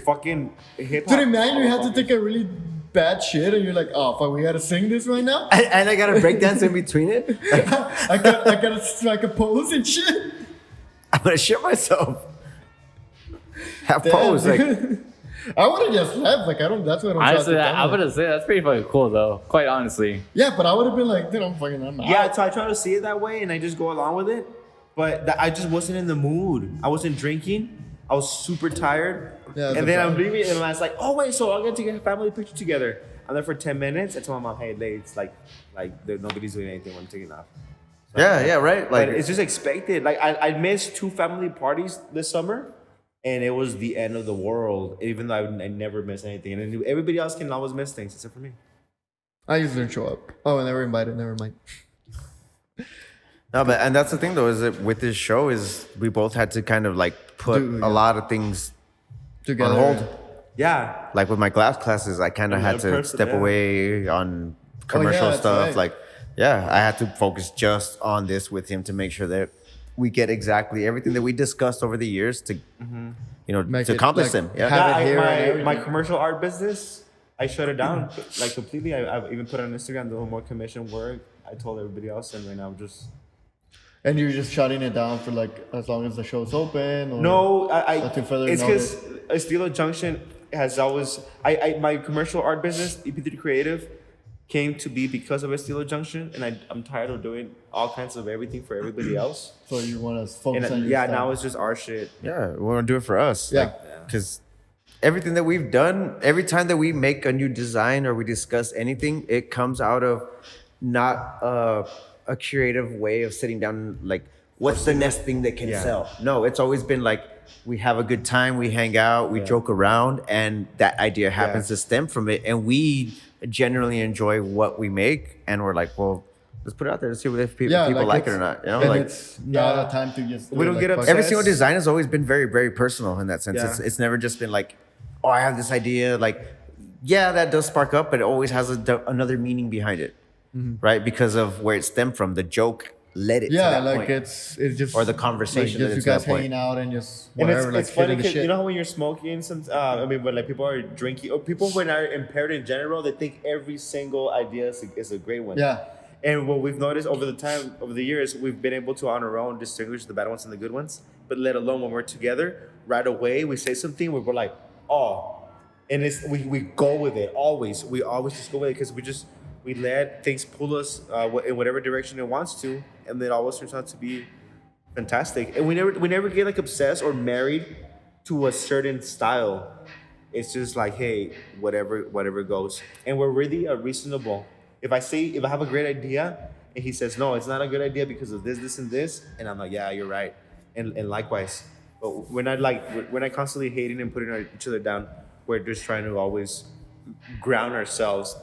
fucking hip Dude, hop. imagine you have to take a really bad shit and you're like, oh, fuck, we gotta sing this right now? And I got a breakdance in between it. I gotta strike a pose and shit. I'm gonna shit myself. Have Damn, pose like. dude. I would have just left. Like, that's what I'm Honestly, trying to I would have said that's pretty fucking cool, though. Quite honestly. Yeah, but I would have been like, dude, I'm out. Yeah, so I try to see it that way, and I just go along with it. But I just wasn't in the mood. I wasn't drinking. I was super tired. Yeah, and then I'm leaving, and I was like, "Oh wait, so I'm gonna take a family picture together." I'm there for 10 minutes. I told my mom, "Hey, it's like nobody's doing anything. I'm taking off." So, Yeah, right. Like but it's just expected. Like I missed 2 family parties this summer, and it was the end of the world. Even though I never miss anything, and I knew everybody else can always miss things except for me. I usually don't show up. Oh, and they were invited. Never mind. no, but and that's the thing though is that with this show is we both had to kind of like put Do- a lot of things Together. on hold. Yeah, Like with my glass classes, I kind of had to person, step yeah. away on commercial that's stuff. right. Like, yeah, I had to focus just on this with him to make sure that we get exactly everything that we discussed over the years to, Make to it, accomplish like, them. Yeah. have it here and my everything. commercial art business, I shut it down like completely. I've even put on Instagram the more commission work. I told everybody else, and right now I'm just And you're just shutting it down for like as long as the show's open? Or no. Nothing further It's notice. because Estylo Junction has always my commercial art business EP3 Creative came to be because of Estylo Junction, and I'm tired of doing all kinds of everything for everybody else. So you want to focus on And your yeah, stuff. now it's just our shit. Yeah, we want to do it for us. Yeah. Because everything that we've done, every time that we make a new design or we discuss anything, it comes out of not a creative way of sitting down like, what's the next thing that can Yeah. sell? No, it's always been like, we have a good time, we hang out, we joke around, and that idea happens to stem from it. And we generally enjoy what we make, and we're like, well, let's put it out there to see if people like it or not. You know, and like it's not a time to just. We don't get fuck upset. every single design has always been very, very personal in that sense. Yeah. It's never just been like, oh, I have this idea. Like, yeah, that does spark up, but it always has another meaning behind it, right? Because of where it stemmed from, the joke led it to Yeah, that like point. it's just Or the conversation like led just it you to that guys point. hanging out and just And whatever, like it's funny shooting the because shit. you know how when you're smoking, when like people are drinking, or people when are impaired in general, they think every single idea is a great one. Yeah. And what we've noticed over the years, we've been able to on our own distinguish the bad ones and the good ones. But let alone when we're together, right away we say something where we're like, oh, and we go with it always. We always just go with it because we let things pull us in whatever direction it wants to, and it always turns out to be fantastic. And we never get like obsessed or married to a certain style. It's just like, hey, whatever goes. And we're really reasonable. If I have a great idea and he says, no, it's not a good idea because of this, and this, and I'm like, yeah, you're right. And likewise. But we're not constantly hating and putting each other down. We're just trying to always ground ourselves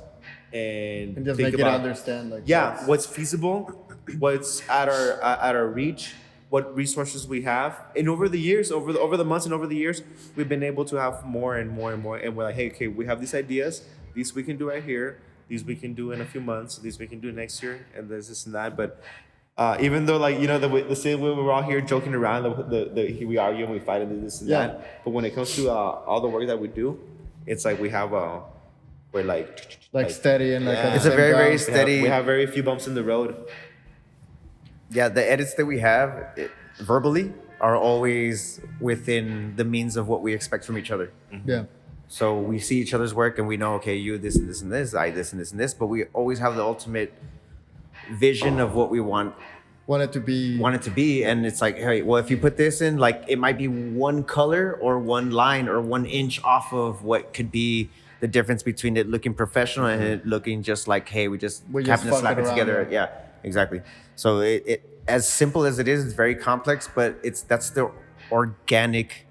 and And just think make it about, understand, like yeah, what's feasible, what's at our reach, what resources we have. And over the years, over the months and over the years, we've been able to have more and more and more. And we're like, hey, okay, we have these ideas. These we can do right here. These we can do in a few months. These we can do next year. And this and that. But even though, like, you know, the same way we're all here joking around, we argue and we fight and this and that. But when it comes to all the work that we do, it's like we're like steady and like yeah. on the It's a same very, very ground. steady. We have very few bumps in the road. Yeah, the edits that we have verbally are always within the means of what we expect from each other. Yeah. So we see each other's work and we know, okay, you this and this and this, I this and this and this, but we always have the ultimate vision of what we want Want it to be. And it's like, hey, well, if you put this in, like, it might be one color or one line or 1 inch off of what could be the difference between it looking professional and it looking just like, hey, we just happen to slap it fucking together. around, Yeah, exactly. So it as simple as it is, it's very complex, but that's the organic,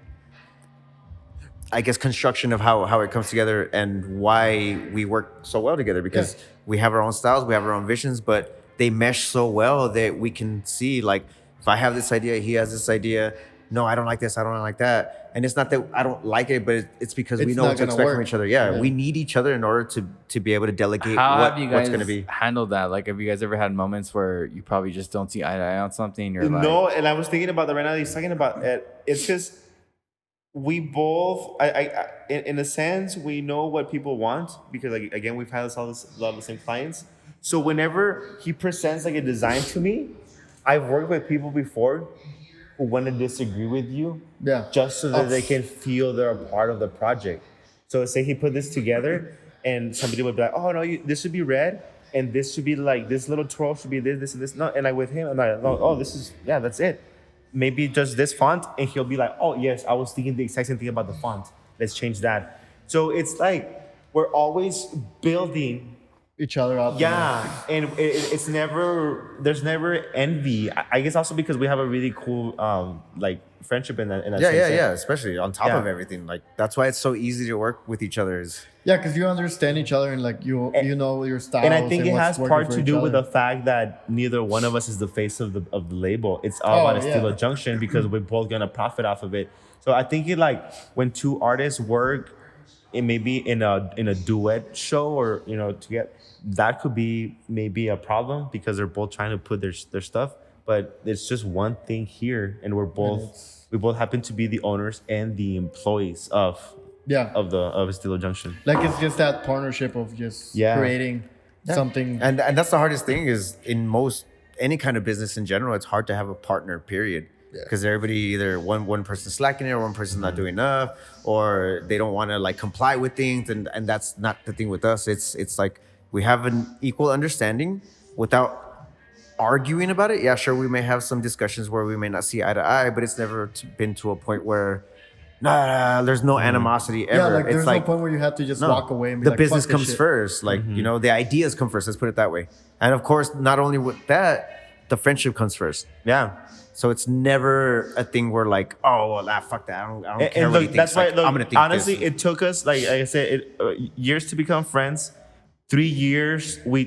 I guess, construction of how it comes together and why we work so well together, because we have our own styles, we have our own visions, but they mesh so well that we can see, like, if I have this idea, he has this idea. No, I don't like this. I don't like that. And it's not that I don't like it, but it's because we It's know not what to gonna expect from work. each other. Yeah, Yeah. we need each other in order to be able to delegate How have you what's guys going to be. handled that? Like, have you guys ever had moments where you probably just don't see eye to eye on something? You're like, No, and I was thinking about that right now. He's talking about it. It's just we both, in a sense, we know what people want because, like, again, we've had a lot of the same clients. So whenever he presents like a design to me, I've worked with people before who want to disagree with you, Yeah. just so that they can feel they're a part of the project. So say he put this together, and somebody would be like, "Oh no, this should be red, and this should be like this little twirl should be this, and this." No, and with him, I'm like, "Oh, that's it. Maybe just this font," and he'll be like, "Oh yes, I was thinking the exact same thing about the font. Let's change that." So it's like we're always building. Each other up. Yeah, and there's never envy. I guess also because we have a really cool like friendship in that. Yeah. Especially on top Yeah. of everything. Like, that's why it's so easy to work with each other. Yeah, because you understand each other and like you know your styles. And I think it what's has working part for to each do with other. the fact that neither one of us is the face of the label. It's all about yeah. Estylo Junction because we're both gonna profit off of it. So I think when two artists work, it may be in a duet show or together, that could be maybe a problem because they're both trying to put their stuff. But it's just one thing here, and we both happen to be the owners and the employees of Estylo Junction. Like it's just that partnership of just creating something. And that's the hardest thing is in any kind of business in general, it's hard to have a partner, period. Because everybody, either one person's slacking it or one person's not doing enough, or they don't want to like comply with things, and that's not the thing with us. It's like we have an equal understanding without arguing about it. Yeah, sure, we may have some discussions where we may not see eye to eye, but it's never been to a point where there's no animosity ever. Yeah, like it's there's no point where you have to just walk away and be the like, business "Fuck this comes shit." first. Like the ideas come first. Let's put it that way. And of course, not only with that, the friendship comes first. Yeah. So it's never a thing where like, oh, well, fuck that. I don't care And what look, he that's thinks. why. Like, I'm gonna think honestly, this. it took us like I said, years to become friends. 3 years, we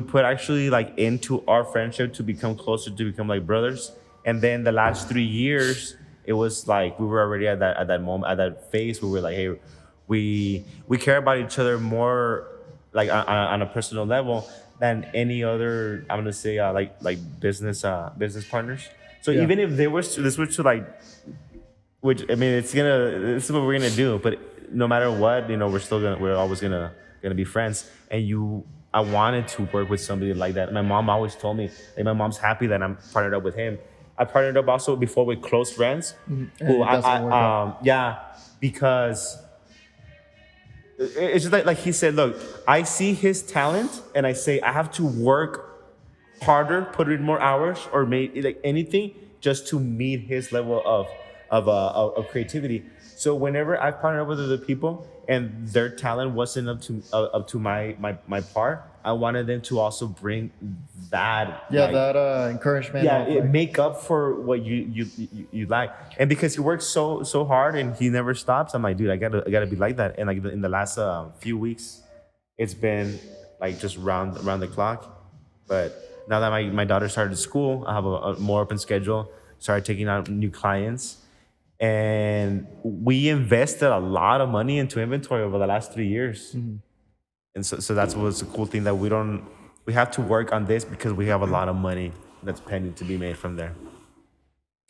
put actually like into our friendship to become closer, to become like brothers. And then the last 3 years, it was like we were already at that moment, at that phase where we're like, hey, we care about each other more on a personal level than any other. I'm gonna say like business partners. So Yeah. even if this was to like, which I mean, this is what we're gonna do. But no matter what, we're always gonna be friends. And I wanted to work with somebody like that. My mom always told me, like, my mom's happy that I'm partnered up with him. I partnered up also before with close friends. And Who it doesn't work out. because it's just like he said, look, I see his talent and I say I have to work harder, put in more hours, or make like anything just to meet his level of creativity. So whenever I partnered up with other people and their talent wasn't up to my part, I wanted them to also bring that. Yeah, that encouragement. Yeah, of, it like, make up for what you like. And because he works so hard and he never stops, I'm like, dude, I gotta be like that. And like in the last few weeks, it's been like just round the clock. But now that my daughter started school, I have a more open schedule. Started taking out new clients, and we invested a lot of money into inventory over the last 3 years. Mm-hmm. And so that's what's the cool thing, that we have to work on this because we have a lot of money that's pending to be made from there.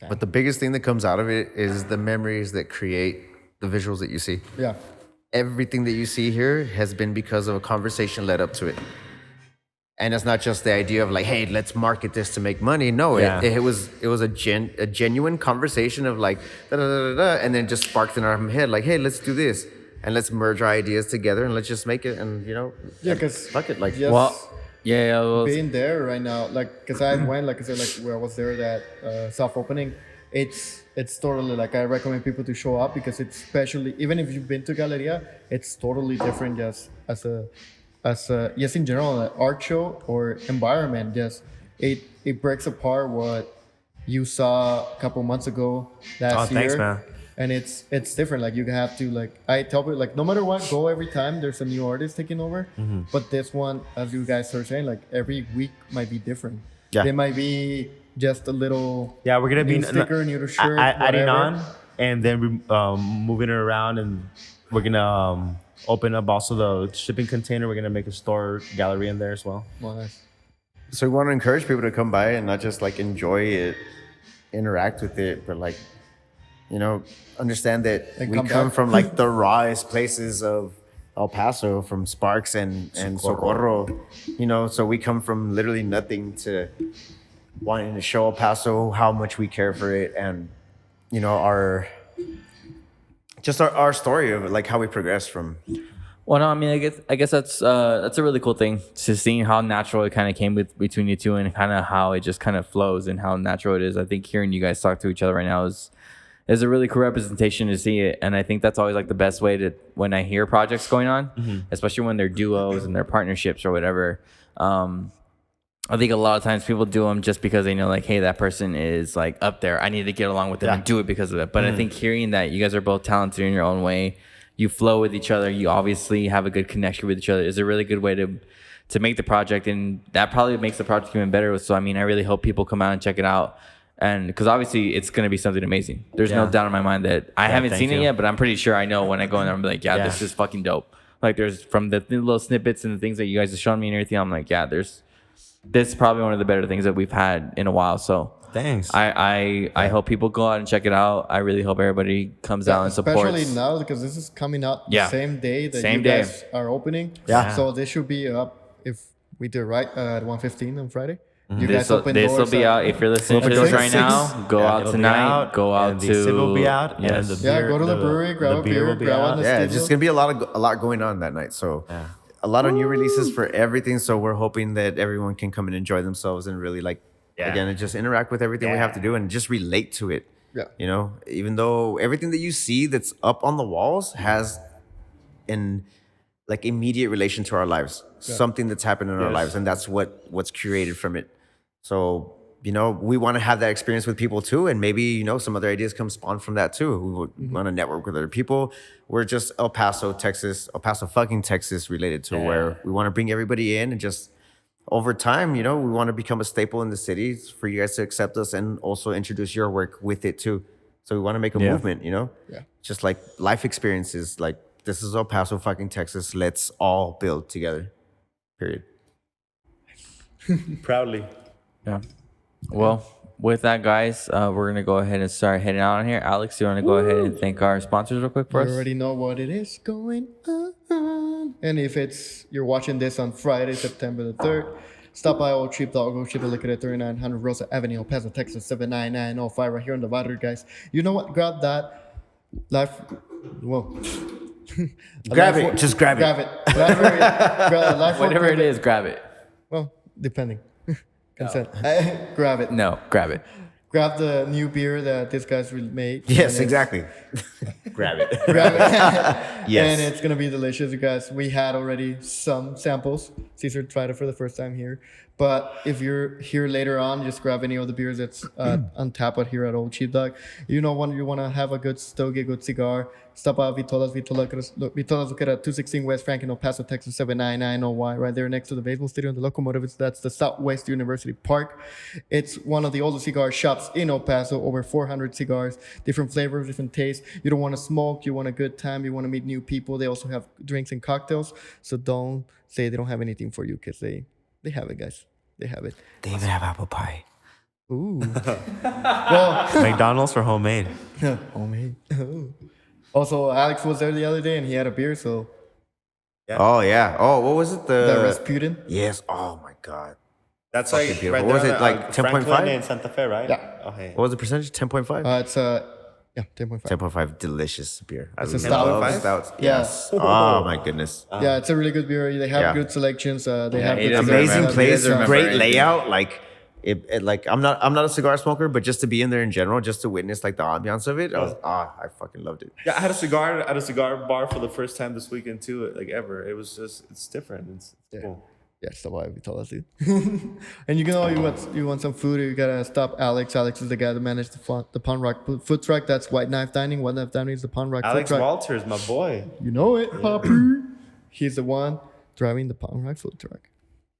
But the biggest thing that comes out of it is the memories that create the visuals that you see. yeah. Everything that you see here has been because of a conversation led up to it. And it's not just the idea of like, hey, let's market this to make money. No, Yeah. it was a genuine conversation of like, da, da, da, da, da, and then just sparked in our head like, hey, let's do this. And let's merge our ideas together and let's just make it. And, Yeah, because fuck it. Like, yes, being there right now, like, because I went, like I said, like where I was there, that soft opening, it's totally like I recommend people to show up, because it's especially, even if you've been to Galleria, it's totally different just as a yes, in general, an art show or environment. Just it breaks apart what you saw a couple months ago last year. Thanks, man. And it's different. Like, you have to, like, I tell people, like, no matter what, go every time there's a new artist taking over. Mm-hmm. But this one, as you guys are saying, like, every week might be different. Yeah. They might be just a little Yeah, we're gonna new be sticker, new shirt, adding whatever. on, and then moving it around, and we're gonna open up also the shipping container. We're gonna make a store gallery in there as well. Well, nice. so we want to encourage people to come by and not just like enjoy it, interact with it, but like, understand that And we come come back. from like the rawest places of El Paso, from Sparks and Socorro, so we come from literally nothing to wanting to show El Paso how much we care for it, and our story of like how we progressed from. Well, no, I mean, I guess that's a really cool thing, to seeing how natural it kind of came between you two, and kind of how it just kind of flows and how natural it is. I think hearing you guys talk to each other right now is a really cool representation to see it. And I think that's always like the best way to, when I hear projects going on, especially when they're duos and they're partnerships or whatever. I think a lot of times people do them just because they know, like, hey, that person is like up there, I need to get along with them and do it because of it. But I think hearing that you guys are both talented in your own way, you flow with each other, you obviously have a good connection with each other, is a really good way to make the project. And that probably makes the project even better. So, I mean, I really hope people come out and check it out. And because obviously it's going to be something amazing. There's no doubt in my mind that I haven't seen it yet, but I'm pretty sure I know when I go in there, I'm like, this is fucking dope. Like, there's from the little snippets and the things that you guys have shown me and everything, I'm like, this is probably one of the better things that we've had in a while. So Thanks. I hope people go out and check it out. I really hope everybody comes out and supports. Especially now, because this is coming out the same day that you guys are opening. Yeah. So this should be up, if we do it right, at 1:15 on Friday. You This guys open will doors be at- out. If you're listening to Open this doors right at now, 6. go out it'll be tonight. out, Go out and to. the sip will be out. Yes. And the Yeah, beer, go to the brewery, grab a beer, will be grab out. one. Yeah, Estylo. it's just gonna be a lot going on that night. So a lot of new releases for everything. So we're hoping that everyone can come and enjoy themselves and really again, and just interact with everything we have to do and just relate to it. Yeah. Even though everything that you see that's up on the walls has an immediate relation to our lives, something that's happened in our lives, and that's what's created from it. So we want to have that experience with people too, and maybe some other ideas come spawn from that too. We want to network with other people. We're just El Paso fucking Texas related to where we want to bring everybody in, and just over time, we want to become a staple in the city for you guys to accept us and also introduce your work with it too. So we want to make a movement, just like life experiences. Like, this is El Paso fucking Texas. Let's all build together. Period. Proudly. Yeah. Well, with that, guys, we're gonna go ahead and start heading out on here. Alex, you want to go ahead and thank our sponsors real quick for You us? already know what it is going on. And if you're watching this on Friday, September the 3rd, stop by old SheepDog. Go cheap and liquid at 3900 Rosa Avenue, Paso Texas 79905 right here on the Vitolas, guys. You know what? Grab that. Whoa. Grab it. Just grab it. Grab it. Grab Whatever it is, grab it. Well, depending. Consent. Grab it. No, grab it. Grab the new beer that this guy's made. Yes, exactly. Grab it. Grab it. Yes. And it's going to be delicious, you guys. We had already some samples. Cesar tried it for the first time here. But if you're here later on, just grab any of the beers that's on tap out here at Old SheepDog. You know, when you want to have a good stogie, a good cigar, stop by Vitolas. Vitolas, look at 216 West Franklin, El Paso, Texas 79901, right there next to the baseball stadium, the locomotive. That's the Southwest University Park. It's one of the oldest cigar shops in El Paso, over 400 cigars, different flavors, different tastes. You don't want to smoke, you want a good time, you want to meet new people. They also have drinks and cocktails. So don't say they don't have anything for you, because they have it, guys. They have it. They even have apple pie. Ooh. Well, McDonald's or homemade? homemade. Also, Alex was there the other day and he had a beer, so Oh, yeah. Oh, what was it? the Rasputin. Yes. Oh, my God. That's Fucking like beautiful. right What was there it, on like 10.5? Franklin and Santa Fe, right? Yeah. Okay. What was the percentage? 10.5? It's 10.5. 10.5. Delicious beer. I It's a love 10.5? stouts. Yeah. Yes. Oh, my goodness. Yeah, it's a really good beer. They have Yeah. good selections. They have he good doesn't cigars. Amazing remember. place, He doesn't great remember anything. layout. Like it like I'm not a cigar smoker, but just to be in there in general, just to witness like the ambiance of it, I fucking loved it. Yeah, I had a cigar at a cigar bar for the first time this weekend too, like ever. It was just, it's different. It's cool. Yeah, stop by Vitolas, dude. And you want some food, you gotta stop Alex. Alex is the guy that managed the Pawn Rock food truck. That's White Knife Dining. White Knife Dining is the Pawn Rock Alex food truck. Walters, my boy. You know it, Poppy. He's the one driving the Pawn Rock food truck.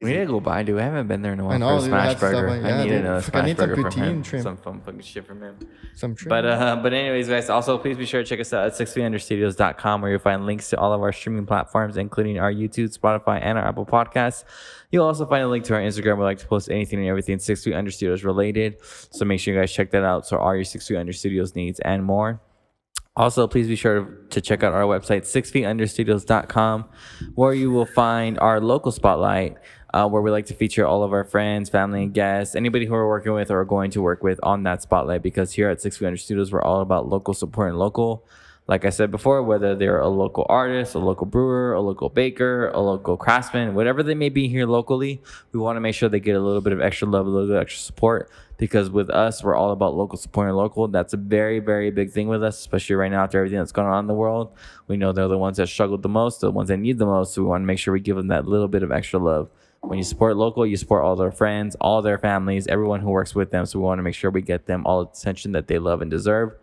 We need to go by, dude. I haven't been there in a while I know, for a dude, I smash have to stop burger. by. I Yeah, need dude. another Fuck, I smash need some burger from him. poutine shrimp. Some fucking shit from him. Some trim. But anyways, guys, also please be sure to check us out at 6feetunderstudios.com, where you'll find links to all of our streaming platforms, including our YouTube, Spotify, and our Apple Podcasts. You'll also find a link to our Instagram. We like to post anything and everything 6 Feet Under Studios related. So make sure you guys check that out. So all your 6 Feet Under Studios needs and more. Also, please be sure to check out our website, 6feetunderstudios.com, where you will find our local spotlight, where we like to feature all of our friends, family, and guests, anybody who we're working with or are going to work with on that spotlight. Because here at 6 Feet Under Studios, we're all about local support and local. Like I said before, whether they're a local artist, a local brewer, a local baker, a local craftsman, whatever they may be here locally, we want to make sure they get a little bit of extra love, a little bit of extra support. Because with us, we're all about local support and local. That's a very, very big thing with us, especially right now after everything that's going on in the world. We know they're the ones that struggled the most, the ones that need the most. So we want to make sure we give them that little bit of extra love. When you support local, you support all their friends, all their families, everyone who works with them. So we want to make sure we get them all the attention that they love and deserve.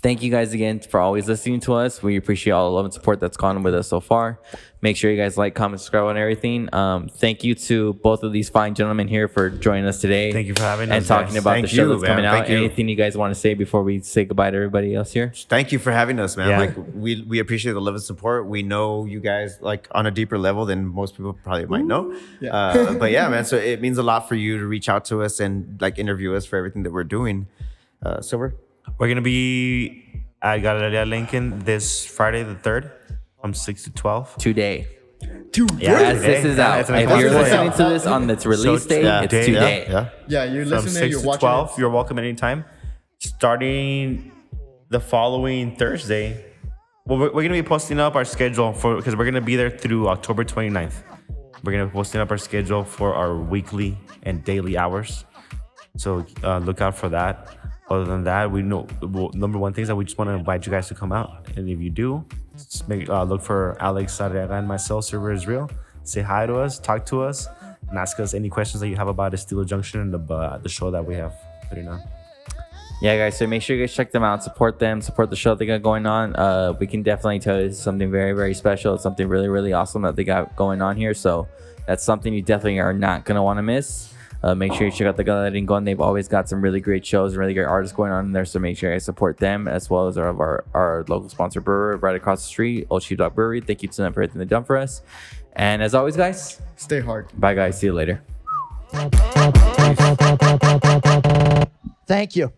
Thank you guys again for always listening to us. We appreciate all the love and support that's gone with us so far. Make sure you guys like, comment, subscribe on everything. Thank you to both of these fine gentlemen here for joining us today. Thank you for having and us, talking guys. about Thank the show you, that's man. coming out. Thank you. Anything you guys want to say before we say goodbye to everybody else here? Thank you for having us, man. Yeah. Like we appreciate the love and support. We know you guys like on a deeper level than most people probably might know. Yeah. But yeah, man. So it means a lot for you to reach out to us and like interview us for everything that we're doing. Silver. We're gonna be at Galleria Lincoln this Friday the 3rd from 6 to 12. Today. Yeah, As this is out. It's If an you're important listening day. to this on its release date, Yeah. it's Day, today. Yeah. Yeah, you're From listening, 6 you're to watching 12. it. You're welcome anytime. Starting the following Thursday. Well, we're going to be posting up our schedule because we're going to be there through October 29th. We're going to be posting up our schedule for our weekly and daily hours. So look out for that. Other than that, we know number one thing is that we just want to invite you guys to come out. And if you do, just look for Alex Arriaga and myself, Server is Real. Say hi to us, talk to us, and ask us any questions that you have about Estylo Junction and the show that we have putting on. Yeah, guys. So make sure you guys check them out, support them, support the show they got going on. We can definitely tell you it's something very, very special. It's something really, really awesome that they got going on here. So that's something you definitely are not going to want to miss. Make sure you check out the Gala Rincon. They've always got some really great shows and really great artists going on in there. So make sure you guys support them as well as our local sponsor brewer right across the street, Old SheepDog Brewery. Thank you to them for everything they've done for us. And as always, guys, Stay hard. bye, guys. See you later. Thank you.